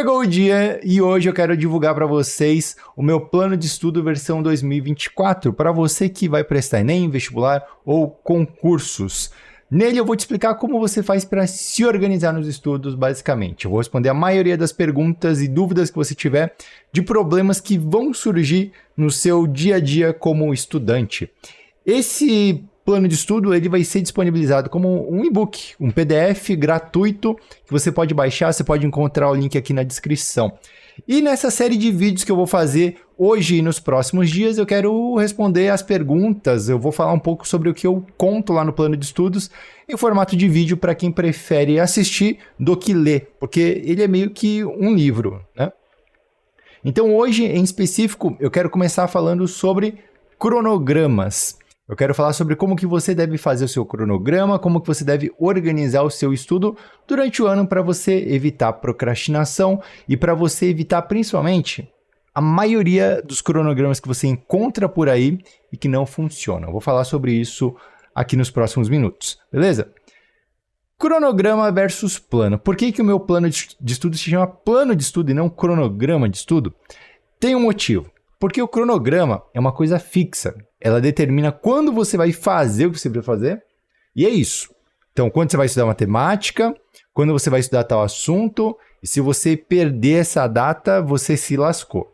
Chegou o dia e hoje eu quero divulgar para vocês o meu plano de estudo versão 2024 para você que vai prestar Enem, vestibular ou concursos. Nele eu vou te explicar como você faz para se organizar nos estudos, basicamente. Eu vou responder a maioria das perguntas e dúvidas que você tiver de problemas que vão surgir no seu dia a dia como estudante. Esse plano de estudo ele vai ser disponibilizado como um e-book, um PDF gratuito que você pode baixar, você pode encontrar o link aqui na descrição. E nessa série de vídeos que eu vou fazer hoje e nos próximos dias, eu quero responder as perguntas, eu vou falar um pouco sobre o que eu conto lá no plano de estudos em formato de vídeo para quem prefere assistir do que ler, porque ele é meio que um livro, né? Então hoje, em específico, eu quero começar falando sobre cronogramas. Eu quero falar sobre como que você deve fazer o seu cronograma, como que você deve organizar o seu estudo durante o ano para você evitar procrastinação e para você evitar principalmente a maioria dos cronogramas que você encontra por aí e que não funcionam. Eu vou falar sobre isso aqui nos próximos minutos, beleza? Cronograma versus plano. Por que que o meu plano de estudo se chama plano de estudo e não cronograma de estudo? Tem um motivo. Porque o cronograma é uma coisa fixa. Ela determina quando você vai fazer o que você precisa fazer. E é isso. Então, quando você vai estudar matemática, quando você vai estudar tal assunto, e se você perder essa data, você se lascou.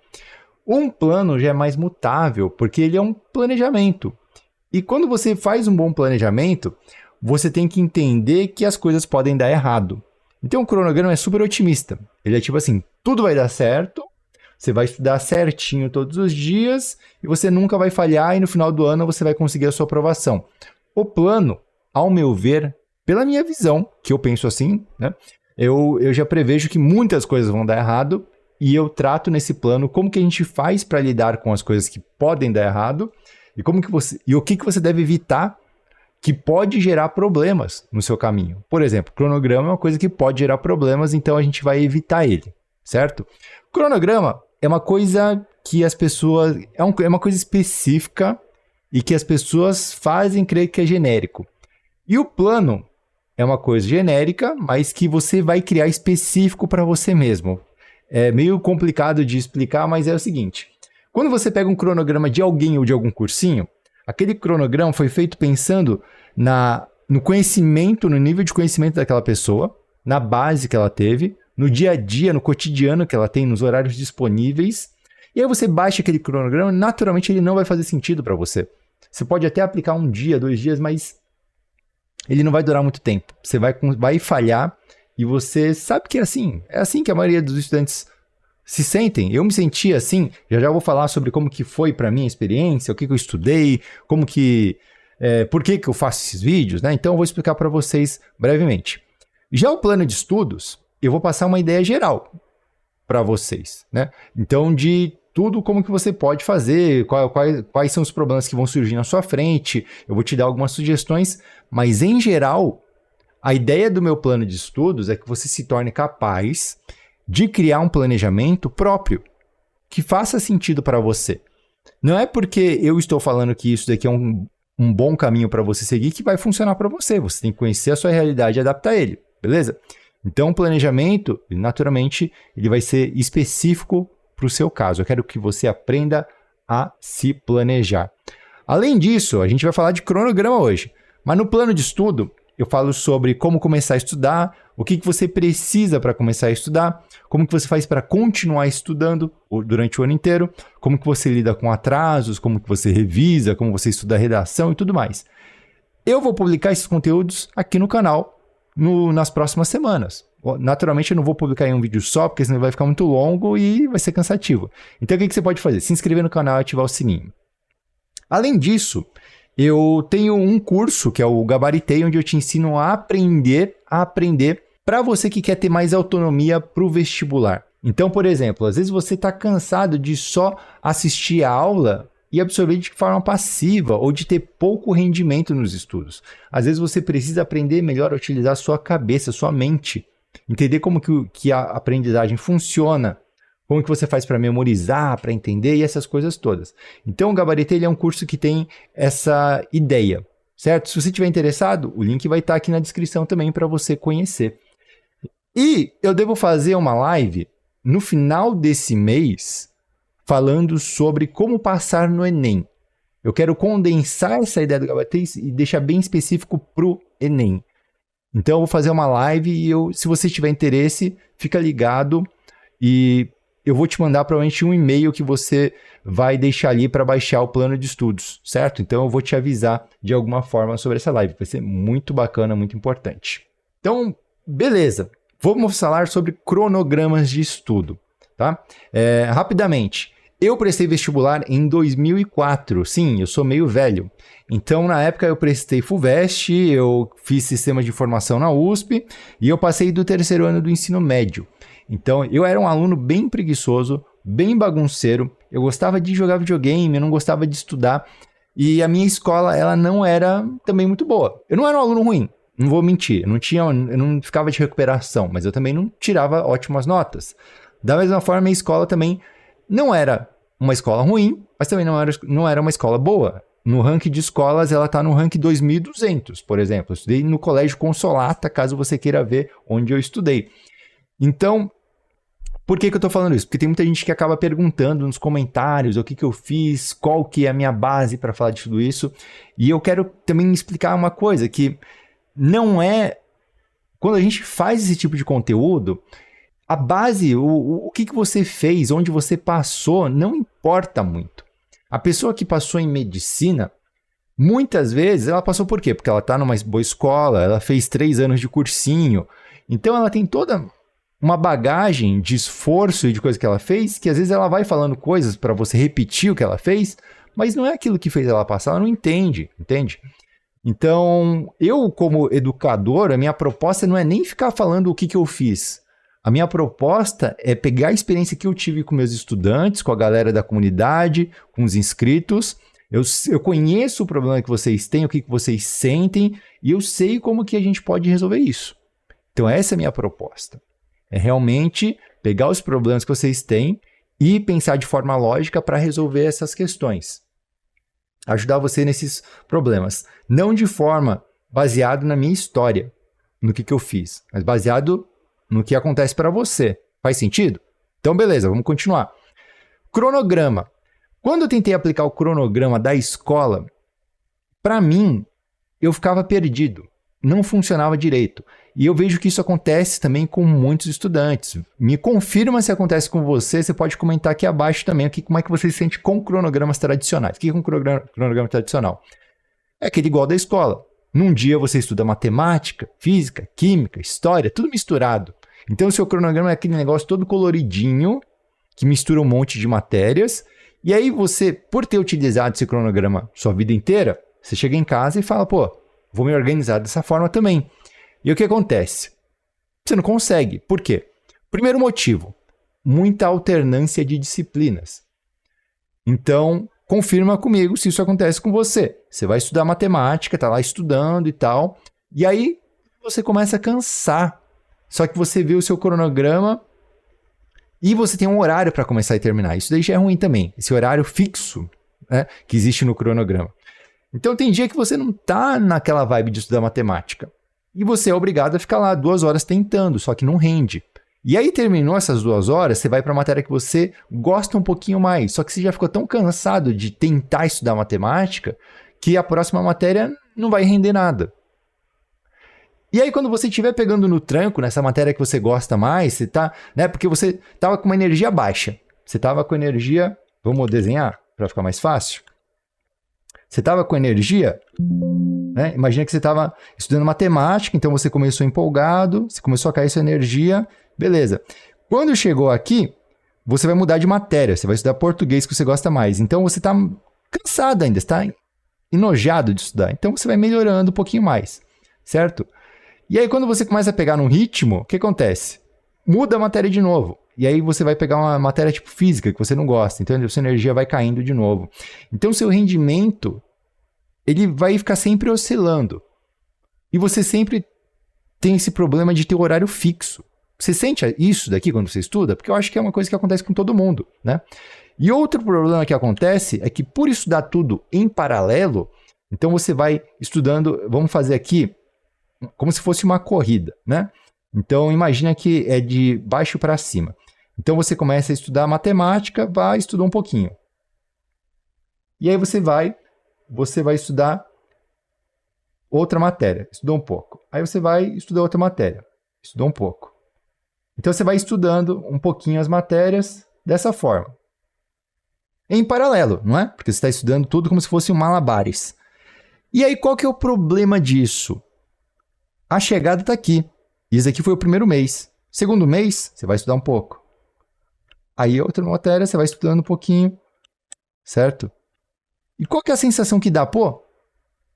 Um plano já é mais mutável, porque ele é um planejamento. E quando você faz um bom planejamento, você tem que entender que as coisas podem dar errado. Então, o cronograma é super otimista. Ele é tipo assim, tudo vai dar certo, você vai estudar certinho todos os dias e você nunca vai falhar e no final do ano você vai conseguir a sua aprovação. O plano, ao meu ver, pela minha visão, que eu penso assim, né? Eu já prevejo que muitas coisas vão dar errado e eu trato nesse plano como que a gente faz para lidar com as coisas que podem dar errado e, o que você deve evitar que pode gerar problemas no seu caminho. Por exemplo, cronograma é uma coisa que pode gerar problemas, então a gente vai evitar ele, certo? Cronograma é uma coisa que as pessoas... É uma coisa específica e que as pessoas fazem crer que é genérico. E o plano é uma coisa genérica, mas que você vai criar específico para você mesmo. É meio complicado de explicar, mas é o seguinte. Quando você pega um cronograma de alguém ou de algum cursinho, aquele cronograma foi feito pensando no conhecimento, no nível de conhecimento daquela pessoa, na base que ela teve, no dia a dia, no cotidiano que ela tem, nos horários disponíveis. E aí você baixa aquele cronograma, naturalmente ele não vai fazer sentido para você. Você pode até aplicar 1 dia, 2 dias, mas ele não vai durar muito tempo. Você vai falhar e você sabe que é assim que a maioria dos estudantes se sentem. Eu me senti assim, já vou falar sobre como que foi para mim a experiência, o que eu estudei, por que eu faço esses vídeos, né? Então eu vou explicar para vocês brevemente. Já o plano de estudos, eu vou passar uma ideia geral para vocês, né? Então, de tudo como que você pode fazer, quais são os problemas que vão surgir na sua frente, eu vou te dar algumas sugestões, mas em geral, a ideia do meu plano de estudos é que você se torne capaz de criar um planejamento próprio, que faça sentido para você. Não é porque eu estou falando que isso daqui é um bom caminho para você seguir que vai funcionar para você. Você tem que conhecer a sua realidade e adaptar ele, beleza? Então, o planejamento, naturalmente, ele vai ser específico para o seu caso. Eu quero que você aprenda a se planejar. Além disso, a gente vai falar de cronograma hoje. Mas no plano de estudo, eu falo sobre como começar a estudar, o que você precisa para começar a estudar, como que você faz para continuar estudando durante o ano inteiro, como que você lida com atrasos, como que você revisa, como você estuda a redação e tudo mais. Eu vou publicar esses conteúdos aqui no canal nas próximas semanas. Naturalmente eu não vou publicar em um vídeo só, porque senão vai ficar muito longo e vai ser cansativo. Então o que você pode fazer? Se inscrever no canal e ativar o sininho. Além disso, eu tenho um curso que é o Gabaritei, onde eu te ensino a aprender para você que quer ter mais autonomia para o vestibular. Então, por exemplo, às vezes você está cansado de só assistir a aula e absorver de forma passiva ou de ter pouco rendimento nos estudos. Às vezes você precisa aprender melhor a utilizar a sua cabeça, a sua mente, entender como que a aprendizagem funciona, como que você faz para memorizar, para entender e essas coisas todas. Então o Gabaritei é um curso que tem essa ideia, certo? Se você estiver interessado, o link vai estar aqui na descrição também para você conhecer. E eu devo fazer uma live no final desse mês falando sobre como passar no Enem. Eu quero condensar essa ideia do Gabatê e deixar bem específico para o Enem. Então eu vou fazer uma live e se você tiver interesse, fica ligado e eu vou te mandar provavelmente um e-mail que você vai deixar ali para baixar o plano de estudos, certo? Então eu vou te avisar de alguma forma sobre essa live. Vai ser muito bacana, muito importante. Então, beleza. Vamos falar sobre cronogramas de estudo, tá? Rapidamente. Eu prestei vestibular em 2004. Sim, eu sou meio velho. Então, na época, eu prestei FUVEST, eu fiz Sistema de Informação na USP e eu passei do terceiro ano do ensino médio. Então, eu era um aluno bem preguiçoso, bem bagunceiro. Eu gostava de jogar videogame, eu não gostava de estudar. E a minha escola, ela não era também muito boa. Eu não era um aluno ruim, não vou mentir. Eu não ficava de recuperação, mas eu também não tirava ótimas notas. Da mesma forma, a minha escola também não era uma escola ruim, mas também não era uma escola boa. No ranking de escolas, ela está no ranking 2.200, por exemplo. Eu estudei no Colégio Consolata, caso você queira ver onde eu estudei. Então, por que eu estou falando isso? Porque tem muita gente que acaba perguntando nos comentários o que eu fiz, qual que é a minha base para falar de tudo isso. E eu quero também explicar uma coisa, que não é... Quando a gente faz esse tipo de conteúdo... A base, o que você fez, onde você passou, não importa muito. A pessoa que passou em medicina, muitas vezes, ela passou por quê? Porque ela está numa boa escola, ela fez 3 anos de cursinho. Então, ela tem toda uma bagagem de esforço e de coisa que ela fez, que às vezes ela vai falando coisas para você repetir o que ela fez, mas não é aquilo que fez ela passar, ela não entende? Então, eu como educador, a minha proposta não é nem ficar falando o que eu fiz. A minha proposta é pegar a experiência que eu tive com meus estudantes, com a galera da comunidade, com os inscritos. Eu conheço o problema que vocês têm, o que vocês sentem, e eu sei como que a gente pode resolver isso. Então essa é a minha proposta. É realmente pegar os problemas que vocês têm e pensar de forma lógica para resolver essas questões. Ajudar você nesses problemas. Não de forma baseado na minha história, no que eu fiz, mas baseado no que acontece para você. Faz sentido? Então, beleza, vamos continuar. Cronograma. Quando eu tentei aplicar o cronograma da escola, para mim, eu ficava perdido. Não funcionava direito. E eu vejo que isso acontece também com muitos estudantes. Me confirma se acontece com você. Você pode comentar aqui abaixo também como é que você se sente com cronogramas tradicionais. O que é um cronograma tradicional? É aquele igual da escola. Num dia você estuda matemática, física, química, história, tudo misturado. Então o seu cronograma é aquele negócio todo coloridinho, que mistura um monte de matérias. E aí você, por ter utilizado esse cronograma sua vida inteira, você chega em casa e fala, pô, vou me organizar dessa forma também. E o que acontece? Você não consegue. Por quê? Primeiro motivo, muita alternância de disciplinas. Então, confirma comigo se isso acontece com você. Você vai estudar matemática, tá lá estudando e tal, e aí você começa a cansar. Só que você vê o seu cronograma e você tem um horário para começar e terminar. Isso daí já é ruim também, esse horário fixo, né, que existe no cronograma. Então tem dia que você não tá naquela vibe de estudar matemática. E você é obrigado a ficar lá 2 horas tentando, só que não rende. E aí terminou essas 2 horas, você vai para a matéria que você gosta um pouquinho mais. Só que você já ficou tão cansado de tentar estudar matemática que a próxima matéria não vai render nada. E aí quando você estiver pegando no tranco, nessa matéria que você gosta mais, você tá, né, porque você estava com uma energia baixa. Você estava com energia, vamos desenhar para ficar mais fácil. Você estava com energia, né? Imagina que você estava estudando matemática, então você começou empolgado, você começou a cair sua energia, beleza. Quando chegou aqui, você vai mudar de matéria, você vai estudar português que você gosta mais. Então você está cansado ainda, está enojado de estudar. Então você vai melhorando um pouquinho mais, certo? E aí quando você começa a pegar num ritmo, o que acontece? Muda a matéria de novo. E aí você vai pegar uma matéria tipo física que você não gosta. Então a sua energia vai caindo de novo. Então o seu rendimento, ele vai ficar sempre oscilando. E você sempre tem esse problema de ter o horário fixo. Você sente isso daqui quando você estuda? Porque eu acho que é uma coisa que acontece com todo mundo, né? E outro problema que acontece é que por estudar tudo em paralelo, então você vai estudando, vamos fazer aqui, como se fosse uma corrida, né? Então imagina que é de baixo para cima. Então você começa a estudar matemática, vai estudar um pouquinho. E aí você vai estudar outra matéria, estudou um pouco. Aí você vai estudar outra matéria, estudou um pouco. Então você vai estudando um pouquinho as matérias dessa forma. Em paralelo, não é? Porque você está estudando tudo como se fosse um malabares. E aí qual que é o problema disso? A chegada está aqui. Isso aqui foi o primeiro mês. Segundo mês, você vai estudar um pouco. Aí outra matéria, você vai estudando um pouquinho, certo? E qual que é a sensação que dá? Pô,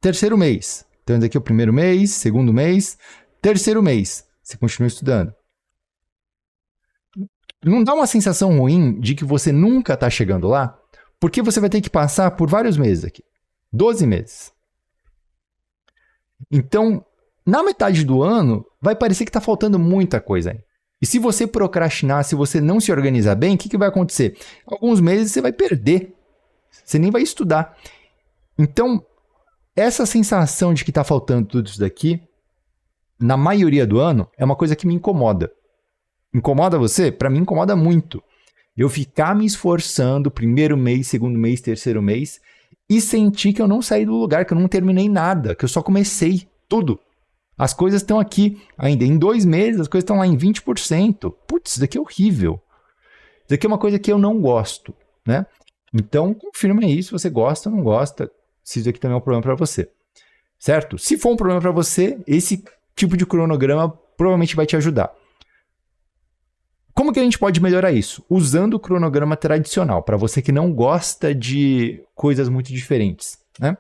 terceiro mês. Então, daqui é o primeiro mês, segundo mês, terceiro mês. Você continua estudando. Não dá uma sensação ruim de que você nunca está chegando lá? Porque você vai ter que passar por vários meses aqui. 12 meses. Então, na metade do ano, vai parecer que está faltando muita coisa aí. E se você procrastinar, se você não se organizar bem, o que vai acontecer? Alguns meses você vai perder. Você nem vai estudar. Então, essa sensação de que está faltando tudo isso daqui, na maioria do ano, é uma coisa que me incomoda. Incomoda você? Para mim, incomoda muito. Eu ficar me esforçando primeiro mês, segundo mês, terceiro mês, e sentir que eu não saí do lugar, que eu não terminei nada, que eu só comecei tudo. As coisas estão aqui ainda. Em 2 meses, as coisas estão lá em 20%. Putz, isso daqui é horrível. Isso daqui é uma coisa que eu não gosto, né? Então, confirma aí se você gosta ou não gosta, se isso aqui também é um problema para você. Certo? Se for um problema para você, esse tipo de cronograma provavelmente vai te ajudar. Como que a gente pode melhorar isso? Usando o cronograma tradicional, para você que não gosta de coisas muito diferentes, né? O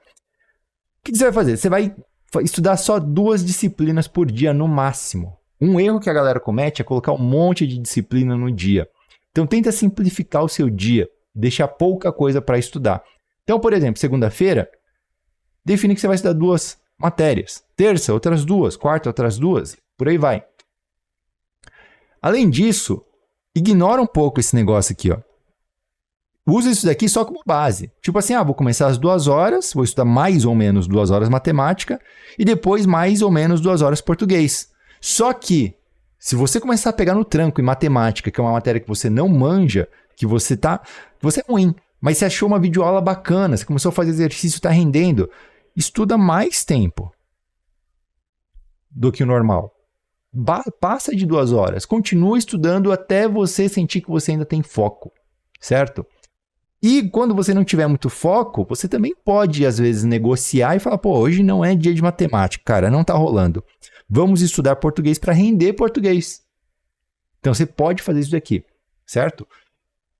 que você vai fazer? Você vai estudar só 2 disciplinas por dia no máximo. Um erro que a galera comete é colocar um monte de disciplina no dia. Então tenta simplificar o seu dia, deixar pouca coisa para estudar. Então, por exemplo, segunda-feira, define que você vai estudar 2 matérias. Terça, outras 2. Quarta, outras 2. Por aí vai. Além disso, ignora um pouco esse negócio aqui, ó. Usa isso daqui só como base. Tipo assim, vou começar às 2 horas, vou estudar mais ou menos 2 horas matemática e depois mais ou menos 2 horas português. Só que, se você começar a pegar no tranco em matemática, que é uma matéria que você não manja, que você é ruim, mas você achou uma videoaula bacana, você começou a fazer exercício, está rendendo, estuda mais tempo do que o normal. Passa de 2 horas, continua estudando até você sentir que você ainda tem foco, certo? E quando você não tiver muito foco, você também pode, às vezes, negociar e falar, pô, hoje não é dia de matemática, cara, não tá rolando. Vamos estudar português para render português. Então, você pode fazer isso daqui, certo?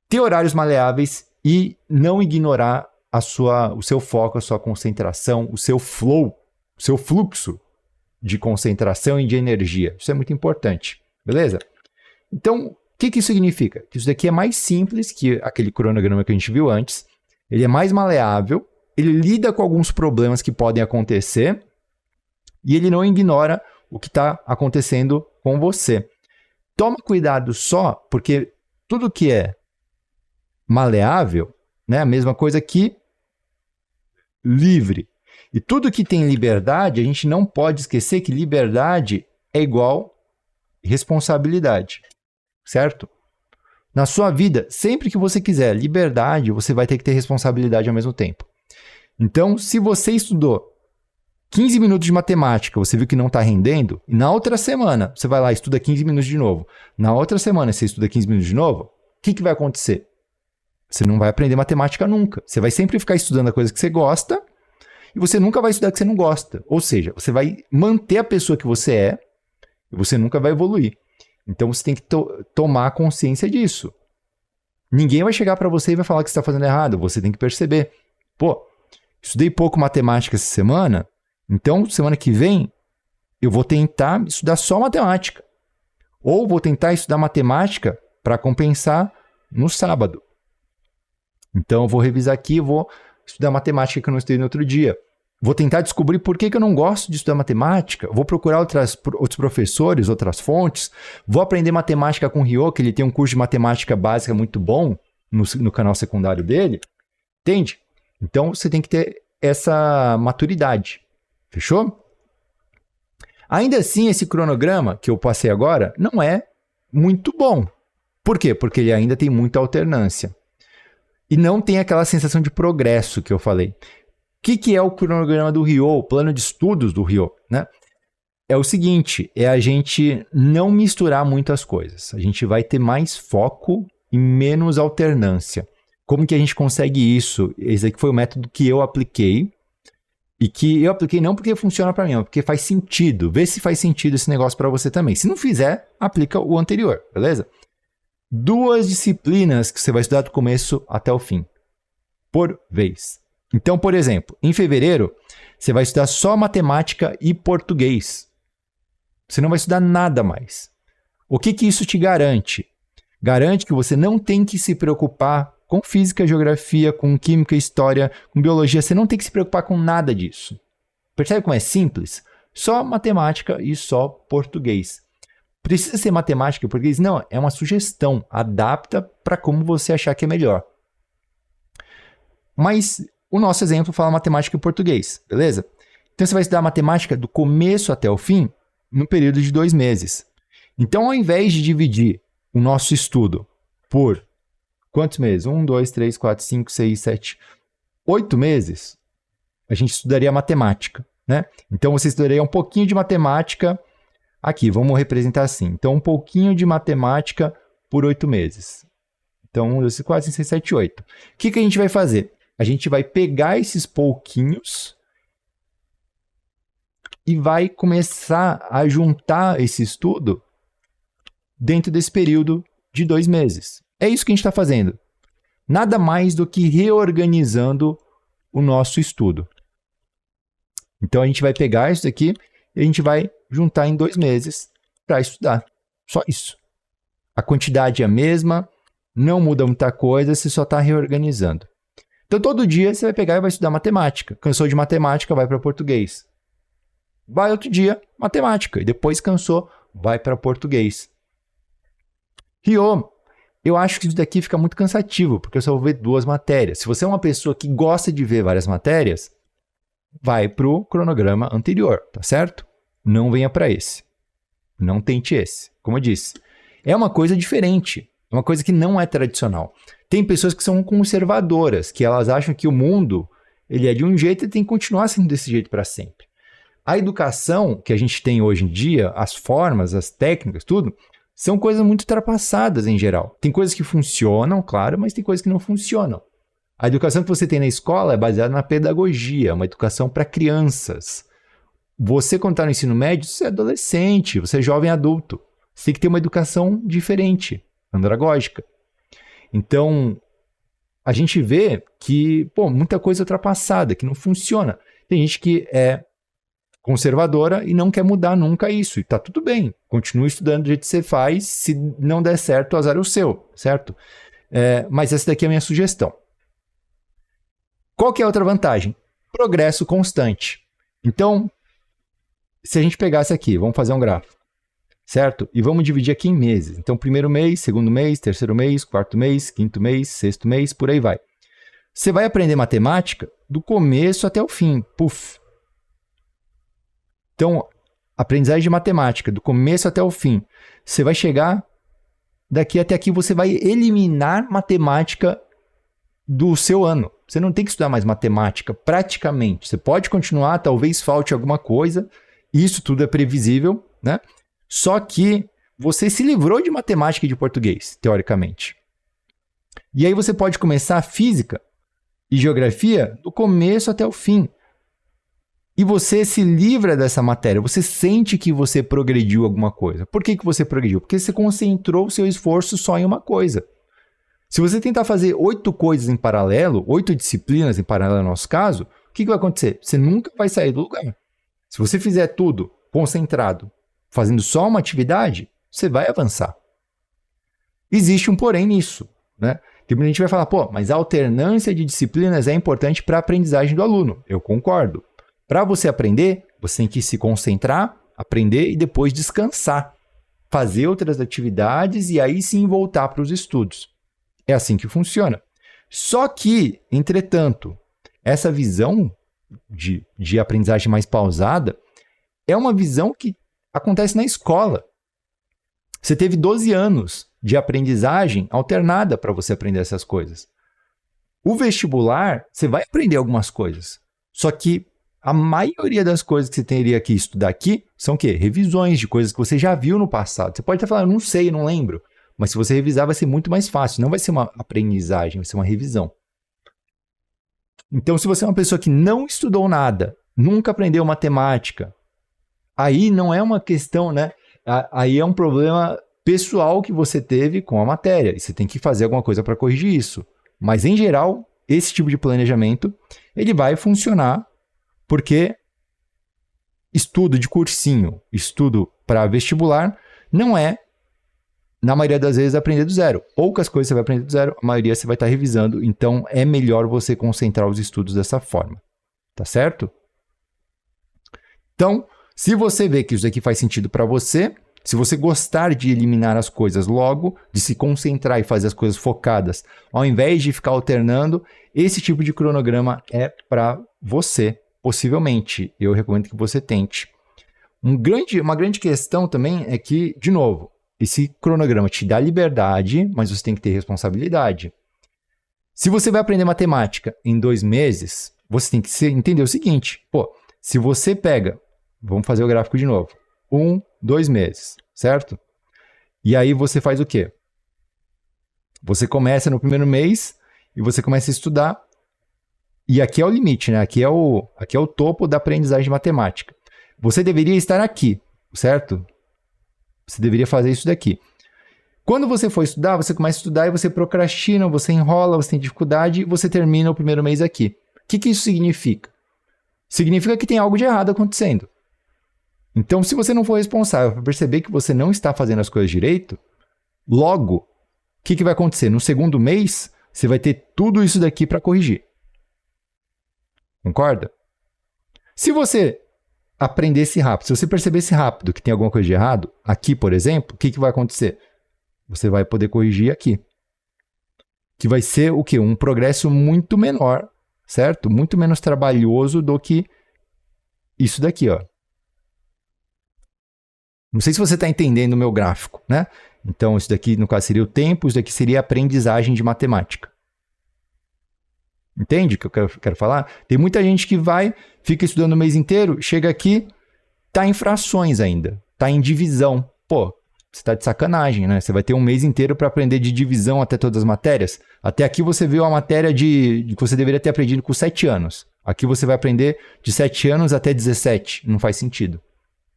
Ter horários maleáveis e não ignorar o seu foco, a sua concentração, o seu flow, o seu fluxo de concentração e de energia. Isso é muito importante, beleza? Então, o que isso significa? Que isso daqui é mais simples que aquele cronograma que a gente viu antes, ele é mais maleável, ele lida com alguns problemas que podem acontecer e ele não ignora o que está acontecendo com você. Toma cuidado só, porque tudo que é maleável, né, a mesma coisa que livre. E tudo que tem liberdade, a gente não pode esquecer que liberdade é igual responsabilidade, certo? Na sua vida, sempre que você quiser liberdade, você vai ter que ter responsabilidade ao mesmo tempo. Então, se você estudou 15 minutos de matemática, você viu que não está rendendo, e na outra semana você vai lá e estuda 15 minutos de novo. Na outra semana você estuda 15 minutos de novo, o que vai acontecer? Você não vai aprender matemática nunca. Você vai sempre ficar estudando a coisa que você gosta e você nunca vai estudar o que você não gosta. Ou seja, você vai manter a pessoa que você é e você nunca vai evoluir. Então você tem que tomar consciência disso. Ninguém vai chegar para você e vai falar que você está fazendo errado. Você tem que perceber. Pô, estudei pouco matemática essa semana, então semana que vem eu vou tentar estudar só matemática. Ou vou tentar estudar matemática para compensar no sábado. Então eu vou revisar aqui, vou estudar matemática que eu não estudei no outro dia. Vou tentar descobrir por que eu não gosto de estudar matemática. Vou procurar outros professores, outras fontes. Vou aprender matemática com o Ryo, que ele tem um curso de matemática básica muito bom no canal secundário dele. Entende? Então você tem que ter essa maturidade. Fechou? Ainda assim, esse cronograma que eu passei agora não é muito bom. Por quê? Porque ele ainda tem muita alternância. E não tem aquela sensação de progresso que eu falei. O que é o cronograma do Ryo, o plano de estudos do Ryo, né? É o seguinte, é a gente não misturar muitas coisas. A gente vai ter mais foco e menos alternância. Como que a gente consegue isso? Esse aqui foi o método que eu apliquei. E que eu apliquei não porque funciona para mim, mas porque faz sentido. Vê se faz sentido esse negócio para você também. Se não fizer, aplica o anterior, beleza? 2 disciplinas que você vai estudar do começo até o fim, por vez. Então, por exemplo, em fevereiro, você vai estudar só matemática e português. Você não vai estudar nada mais. O que isso te garante? Garante que você não tem que se preocupar com física, geografia, com química, história, com biologia. Você não tem que se preocupar com nada disso. Percebe como é simples? Só matemática e só português. Precisa ser matemática e português? Não, é uma sugestão. Adapta para como você achar que é melhor. Mas o nosso exemplo fala matemática e português, beleza? Então você vai estudar matemática do começo até o fim no período de 2 meses. Então, ao invés de dividir o nosso estudo por quantos meses? 1, 2, 3, 4, 5, 6, 7, 8 meses, a gente estudaria matemática, né? Então, você estudaria um pouquinho de matemática aqui, vamos representar assim. Então, um pouquinho de matemática por 8 meses. Então, 1, 2, 3, 4, 5, 6, 7, 8. O que a gente vai fazer? A gente vai pegar esses pouquinhos e vai começar a juntar esse estudo dentro desse período de 2 meses. É isso que a gente está fazendo. Nada mais do que reorganizando o nosso estudo. Então, a gente vai pegar isso daqui e a gente vai juntar em 2 meses para estudar. Só isso. A quantidade é a mesma, não muda muita coisa, você só está reorganizando. Então, todo dia você vai pegar e vai estudar matemática. Cansou de matemática, vai para português. Vai outro dia, matemática. E depois cansou, vai para português. Ryo, eu acho que isso daqui fica muito cansativo, porque eu só vou ver 2 matérias. Se você é uma pessoa que gosta de ver várias matérias, vai para o cronograma anterior, tá certo? Não venha para esse. Não tente esse. Como eu disse, é uma coisa diferente. É uma coisa que não é tradicional. Tem pessoas que são conservadoras, que elas acham que o mundo ele é de um jeito e tem que continuar sendo desse jeito para sempre. A educação que a gente tem hoje em dia, as formas, as técnicas, tudo, são coisas muito ultrapassadas em geral. Tem coisas que funcionam, claro, mas tem coisas que não funcionam. A educação que você tem na escola é baseada na pedagogia, uma educação para crianças. Você, quando está no ensino médio, você é adolescente, você é jovem adulto. Você tem que ter uma educação diferente, andragógica. Então, a gente vê que, muita coisa é ultrapassada, que não funciona. Tem gente que é conservadora e não quer mudar nunca isso. E tá tudo bem. Continue estudando do jeito que você faz. Se não der certo, o azar é o seu, certo? Mas essa daqui é a minha sugestão. Qual que é a outra vantagem? Progresso constante. Então, se a gente pegasse aqui, vamos fazer um gráfico, certo? E vamos dividir aqui em meses. Então, primeiro mês, segundo mês, terceiro mês, quarto mês, quinto mês, sexto mês, por aí vai. Você vai aprender matemática do começo até o fim. Puf! Então, aprendizagem de matemática, do começo até o fim. Você vai chegar daqui até aqui, você vai eliminar matemática do seu ano. Você não tem que estudar mais matemática, praticamente. Você pode continuar, talvez falte alguma coisa. Isso tudo é previsível, né? Só que você se livrou de matemática e de português, teoricamente. E aí você pode começar a física e geografia do começo até o fim. E você se livra dessa matéria, você sente que você progrediu alguma coisa. Por que você progrediu? Porque você concentrou o seu esforço só em uma coisa. Se você tentar fazer 8 coisas em paralelo, 8 disciplinas em paralelo no nosso caso, o que vai acontecer? Você nunca vai sair do lugar. Se você fizer tudo concentrado, fazendo só uma atividade, você vai avançar. Existe um porém nisso, né? Tem muita gente que vai falar, mas a alternância de disciplinas é importante para a aprendizagem do aluno. Eu concordo. Para você aprender, você tem que se concentrar, aprender e depois descansar. Fazer outras atividades e aí sim voltar para os estudos. É assim que funciona. Só que, entretanto, essa visão de aprendizagem mais pausada é uma visão que acontece na escola. Você teve 12 anos de aprendizagem alternada para você aprender essas coisas. O vestibular, você vai aprender algumas coisas, só que a maioria das coisas que você teria que estudar aqui são o quê? Revisões de coisas que você já viu no passado. Você pode até falar, não sei, não lembro. Mas se você revisar, vai ser muito mais fácil. Não vai ser uma aprendizagem, vai ser uma revisão. Então, se você é uma pessoa que não estudou nada, nunca aprendeu matemática, aí não é uma questão, né? Aí é um problema pessoal que você teve com a matéria. E você tem que fazer alguma coisa para corrigir isso. Mas, em geral, esse tipo de planejamento, ele vai funcionar porque estudo de cursinho, estudo para vestibular, não é, na maioria das vezes, aprender do zero. Poucas coisas você vai aprender do zero, a maioria você vai estar revisando, então é melhor você concentrar os estudos dessa forma. Tá certo? Então, se você vê que isso aqui faz sentido para você, se você gostar de eliminar as coisas logo, de se concentrar e fazer as coisas focadas, ao invés de ficar alternando, esse tipo de cronograma é para você. Possivelmente, eu recomendo que você tente. Uma grande questão também é que, de novo, esse cronograma te dá liberdade, mas você tem que ter responsabilidade. Se você vai aprender matemática em 2 meses, você tem que entender o seguinte. Se você pega, vamos fazer o gráfico de novo, 1, 2 meses, certo? E aí você faz o quê? Você começa no primeiro mês e você começa a estudar. E aqui é o limite, né? Aqui é o topo da aprendizagem de matemática. Você deveria estar aqui, certo? Você deveria fazer isso daqui. Quando você for estudar, você começa a estudar e você procrastina, você enrola, você tem dificuldade e você termina o primeiro mês aqui. O que isso significa? Significa que tem algo de errado acontecendo. Então, se você não for responsável por perceber que você não está fazendo as coisas direito, logo, o que vai acontecer? No segundo mês, você vai ter tudo isso daqui para corrigir. Concorda? Se você aprendesse rápido, se você percebesse rápido que tem alguma coisa de errado, aqui, por exemplo, o que vai acontecer? Você vai poder corrigir aqui. Que vai ser o quê? Um progresso muito menor, certo? Muito menos trabalhoso do que isso daqui, ó. Não sei se você está entendendo o meu gráfico, né? Então, isso daqui, no caso, seria o tempo, isso daqui seria a aprendizagem de matemática. Entende o que eu quero falar? Tem muita gente que fica estudando o mês inteiro, chega aqui, tá em frações ainda, tá em divisão. Você tá de sacanagem, né? Você vai ter um mês inteiro para aprender de divisão até todas as matérias. Até aqui você viu a matéria que você deveria ter aprendido com 7 anos. Aqui você vai aprender de 7 anos até 17. Não faz sentido.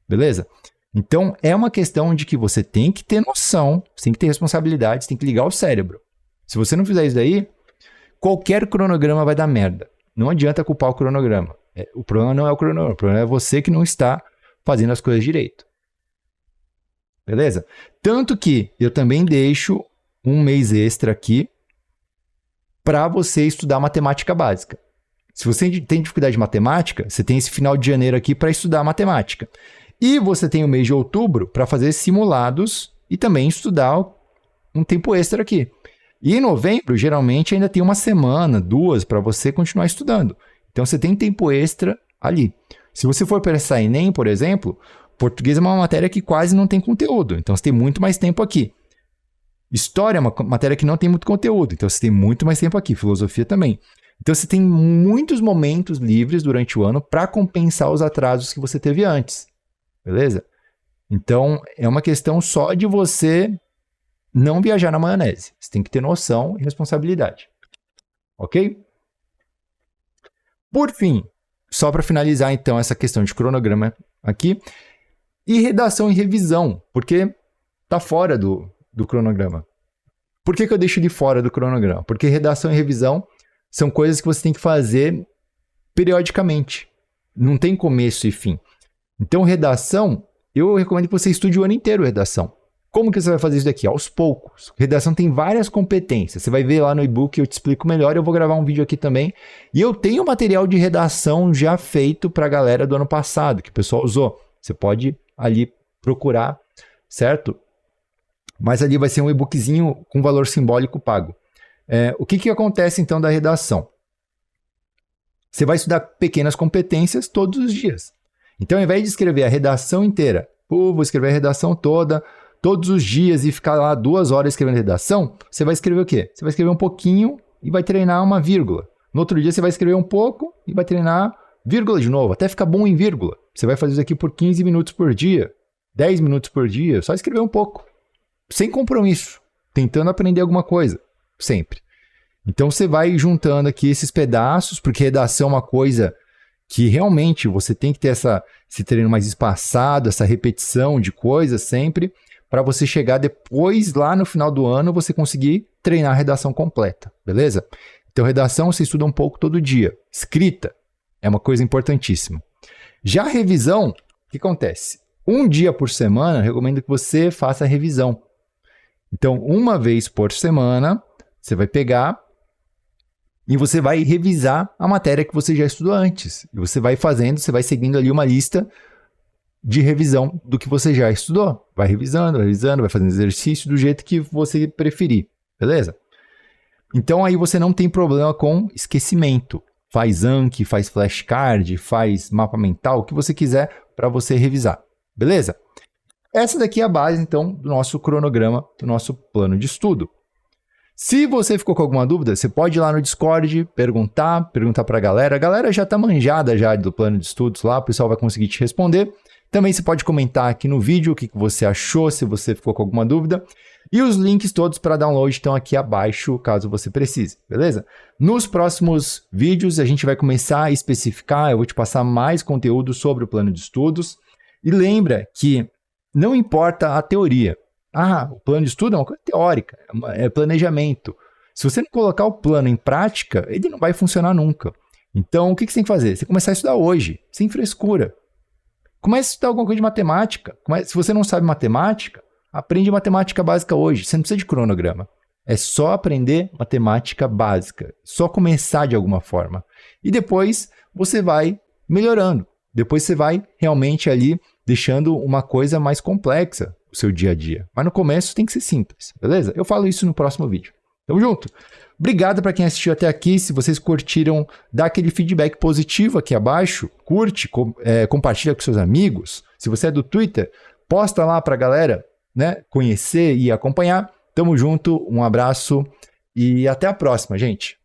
Beleza? Então, é uma questão de que você tem que ter noção, você tem que ter responsabilidade, você tem que ligar o cérebro. Se você não fizer isso daí, qualquer cronograma vai dar merda. Não adianta culpar o cronograma. O problema não é o cronograma, o problema é você que não está fazendo as coisas direito. Beleza? Tanto que eu também deixo um mês extra aqui para você estudar matemática básica. Se você tem dificuldade de matemática, você tem esse final de janeiro aqui para estudar matemática. E você tem o mês de outubro para fazer simulados e também estudar um tempo extra aqui. E em novembro, geralmente, ainda tem 1 semana, 2, para você continuar estudando. Então, você tem tempo extra ali. Se você for prestar Enem, por exemplo, português é uma matéria que quase não tem conteúdo. Então, você tem muito mais tempo aqui. História é uma matéria que não tem muito conteúdo. Então, você tem muito mais tempo aqui. Filosofia também. Então, você tem muitos momentos livres durante o ano para compensar os atrasos que você teve antes. Beleza? Então, é uma questão só de você não viajar na maionese. Você tem que ter noção e responsabilidade. Ok? Por fim, só para finalizar então essa questão de cronograma aqui, e redação e revisão, porque está fora do cronograma. Por que eu deixo ele fora do cronograma? Porque redação e revisão são coisas que você tem que fazer periodicamente. Não tem começo e fim. Então, redação, eu recomendo que você estude o ano inteiro redação. Como que você vai fazer isso daqui? Aos poucos. Redação tem várias competências. Você vai ver lá no e-book, eu te explico melhor. Eu vou gravar um vídeo aqui também. E eu tenho material de redação já feito para a galera do ano passado, que o pessoal usou. Você pode ali procurar, certo? Mas ali vai ser um e-bookzinho com valor simbólico pago. O que acontece então da redação? Você vai estudar pequenas competências todos os dias. Então, ao invés de escrever a redação inteira, vou escrever a redação toda, todos os dias e ficar lá 2 horas escrevendo redação, você vai escrever o quê? Você vai escrever um pouquinho e vai treinar uma vírgula. No outro dia você vai escrever um pouco e vai treinar vírgula de novo, até ficar bom em vírgula. Você vai fazer isso aqui por 15 minutos por dia, 10 minutos por dia, só escrever um pouco. Sem compromisso, tentando aprender alguma coisa, sempre. Então você vai juntando aqui esses pedaços, porque redação é uma coisa que realmente você tem que ter esse treino mais espaçado, essa repetição de coisas sempre, para você chegar depois, lá no final do ano, você conseguir treinar a redação completa, beleza? Então redação você estuda um pouco todo dia. Escrita é uma coisa importantíssima. Já a revisão, o que acontece? Um dia por semana, eu recomendo que você faça a revisão. Então, uma vez por semana, você vai pegar e você vai revisar a matéria que você já estudou antes. E você vai fazendo, você vai seguindo ali uma lista de revisão do que você já estudou. Vai revisando, vai fazendo exercício do jeito que você preferir, beleza? Então, aí você não tem problema com esquecimento. Faz Anki, faz flashcard, faz mapa mental, o que você quiser para você revisar, beleza? Essa daqui é a base, então, do nosso cronograma, do nosso plano de estudo. Se você ficou com alguma dúvida, você pode ir lá no Discord, perguntar para a galera. A galera já está manjada já do plano de estudos lá, o pessoal vai conseguir te responder. Também você pode comentar aqui no vídeo o que você achou, se você ficou com alguma dúvida. E os links todos para download estão aqui abaixo, caso você precise, beleza? Nos próximos vídeos a gente vai começar a especificar, eu vou te passar mais conteúdo sobre o plano de estudos. E lembra que não importa a teoria. O plano de estudo é uma coisa teórica, é planejamento. Se você não colocar o plano em prática, ele não vai funcionar nunca. Então, o que você tem que fazer? Você começar a estudar hoje, sem frescura. Comece a estudar alguma coisa de matemática. Se você não sabe matemática, aprende matemática básica hoje. Você não precisa de cronograma. É só aprender matemática básica. Só começar de alguma forma. E depois você vai melhorando. Depois você vai realmente ali deixando uma coisa mais complexa o seu dia a dia. Mas no começo tem que ser simples, beleza? Eu falo isso no próximo vídeo. Tamo junto? Obrigado para quem assistiu até aqui. Se vocês curtiram, dá aquele feedback positivo aqui abaixo. Curte, compartilha com seus amigos. Se você é do Twitter, posta lá para a galera, né, conhecer e acompanhar. Tamo junto, um abraço e até a próxima, gente.